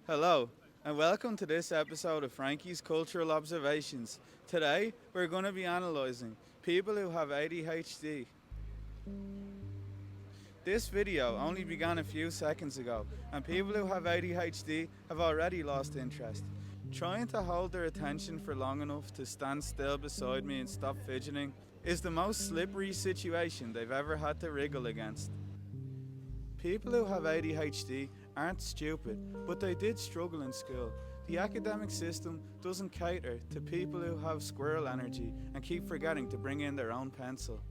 Hello, and welcome to this episode of Frankie's Cultural Observations. Today, we're going to be analysing people who have ADHD. This video only began a few seconds ago, and people who have ADHD have already lost interest. Trying to hold their attention for long enough to stand still beside me and stop fidgeting is the most slippery situation they've ever had to wriggle against. People who have ADHD aren't stupid, but they did struggle in school. The academic system doesn't cater to people who have squirrel energy and keep forgetting to bring in their own pencil.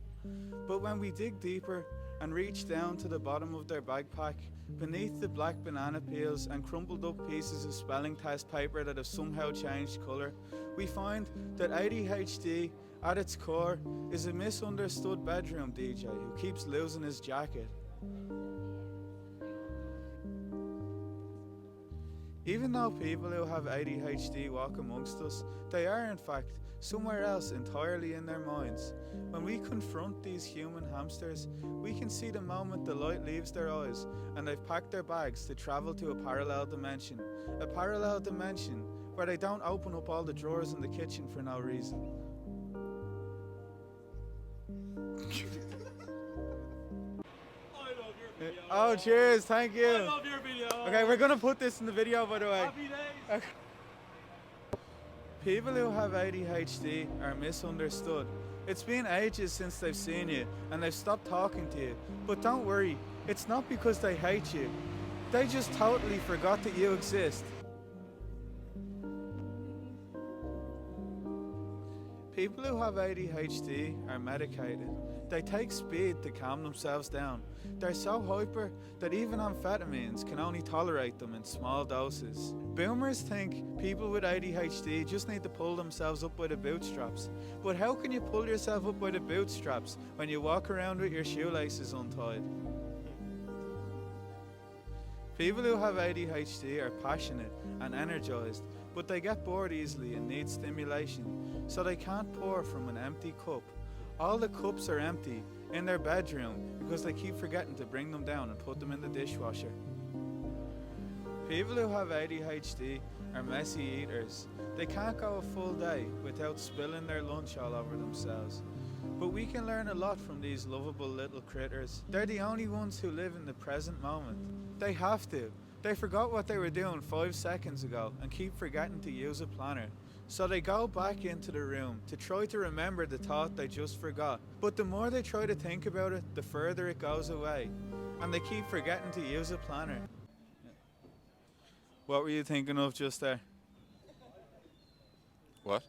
But when we dig deeper and reach down to the bottom of their backpack, beneath the black banana peels and crumpled up pieces of spelling test paper that have somehow changed colour, we find that ADHD at its core is a misunderstood bedroom DJ who keeps losing his jacket. Even though people who have ADHD walk amongst us, they are in fact somewhere else entirely in their minds. When we confront these human hamsters, we can see the moment the light leaves their eyes and they've packed their bags to travel to a parallel dimension. A parallel dimension where they don't open up all the drawers in the kitchen for no reason. Oh, cheers, thank you. I love your video. Okay, we're gonna put this in the video, by the way. Happy days. Okay. People who have ADHD are misunderstood. It's been ages since they've seen you and they've stopped talking to you. But don't worry, it's not because they hate you. They just totally forgot that you exist. People who have ADHD are medicated. They take speed to calm themselves down. They're so hyper that even amphetamines can only tolerate them in small doses. Boomers think people with ADHD just need to pull themselves up by the bootstraps. But how can you pull yourself up by the bootstraps when you walk around with your shoelaces untied? People who have ADHD are passionate and energized, but they get bored easily and need stimulation, so they can't pour from an empty cup. All the cups are empty in their bedroom because they keep forgetting to bring them down and put them in the dishwasher. People who have ADHD are messy eaters. They can't go a full day without spilling their lunch all over themselves. But we can learn a lot from these lovable little critters. They're the only ones who live in the present moment. They have to. They forgot what they were doing 5 seconds ago and keep forgetting to use a planner. So they go back into the room to try to remember the thought they just forgot. But the more they try to think about it, the further it goes away. And they keep forgetting to use a planner. What were you thinking of just there? What?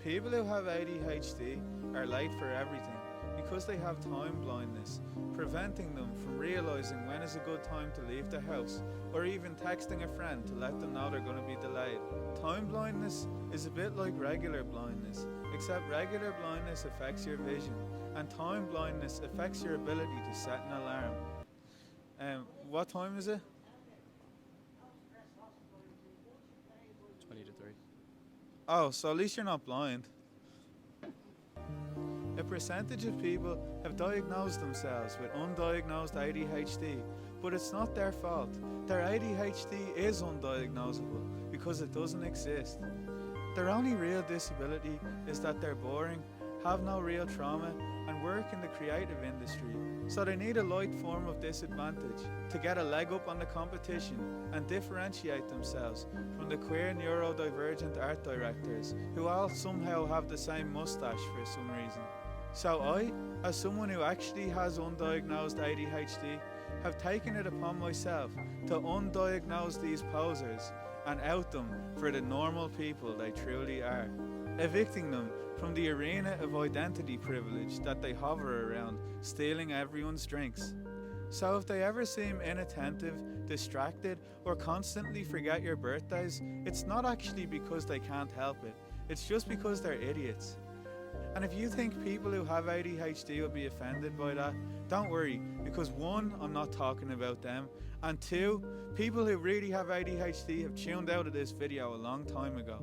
People who have ADHD are late for everything because they have time blindness, preventing them from realising when is a good time to leave the house, or even texting a friend to let them know they're going to be delayed. Time blindness is a bit like regular blindness, except regular blindness affects your vision, and time blindness affects your ability to set an alarm. What time is it? 20 to 3. Oh, so at least you're not blind. A percentage of people have diagnosed themselves with undiagnosed ADHD, but it's not their fault. Their ADHD is undiagnosable because it doesn't exist. Their only real disability is that they're boring, have no real trauma, and work in the creative industry. So they need a light form of disadvantage to get a leg up on the competition and differentiate themselves from the queer neurodivergent art directors who all somehow have the same mustache for some reason. So I, as someone who actually has undiagnosed ADHD, have taken it upon myself to undiagnose these posers and out them for the normal people they truly are, evicting them from the arena of identity privilege that they hover around, stealing everyone's drinks. So if they ever seem inattentive, distracted, or constantly forget your birthdays, it's not actually because they can't help it, it's just because they're idiots. And if you think people who have ADHD will be offended by that, don't worry, because one, I'm not talking about them, and two, people who really have ADHD have tuned out of this video a long time ago.